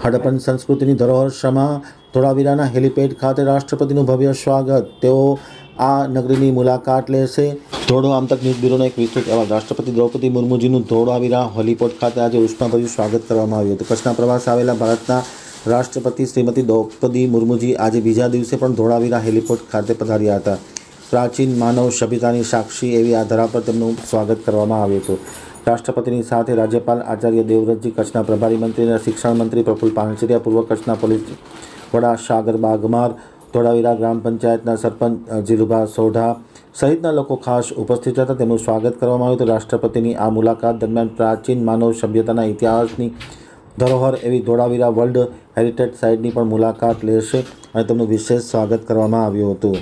હડપ્પન સંસ્કૃતિની ધરોહર સમા ધોળાવીરાના હેલીપેડ ખાતે રાષ્ટ્રપતિનું ભવ્ય સ્વાગત. તેઓ આ નગરીની મુલાકાત લેશે. ધોરડો આમતક ન્યૂઝ બ્યુરોનો એક વિસ્તૃત અહેવાલ. રાષ્ટ્રપતિ દ્રૌપદી મુર્મુજીનું ધોળાવીરા હેલીપોર્ટ ખાતે આજે ઉષ્માભર્યું સ્વાગત કરવામાં આવ્યું હતું. કચ્છના પ્રવાસ આવેલા ભારતના રાષ્ટ્રપતિ શ્રીમતી દ્રૌપદી મુર્મુજી આજે બીજા દિવસે પણ ધોળાવીરા હેલીપોર્ટ ખાતે પધાર્યા હતા. પ્રાચીન માનવ સભ્યતાની સાક્ષી એવી આ ધરા પર તેમનું સ્વાગત કરવામાં આવ્યું હતું. રાષ્ટ્રપતિની સાથે રાજ્યપાલ આચાર્ય દેવવ્રતજી, કચ્છના પ્રભારી મંત્રી અને શિક્ષણ મંત્રી પ્રફુલ્લ પાનસેરિયા, પૂર્વ કચ્છના પોલીસ વડા સાગર બાગમાર, ધોળાવીરા ગ્રામ પંચાયતના સરપંચ જીલુભા સોઢા સહિતના લોકો ખાસ ઉપસ્થિત હતા. તેમનું સ્વાગત કરવામાં આવ્યું હતું. રાષ્ટ્રપતિની આ મુલાકાત દરમિયાન પ્રાચીન માનવ સભ્યતાના ઇતિહાસની ધરોહર એવી ધોળાવીરા વર્લ્ડ હેરિટેજ સાઇટની પણ મુલાકાત લેશે અને તેમનું વિશેષ સ્વાગત કરવામાં આવ્યું હતું.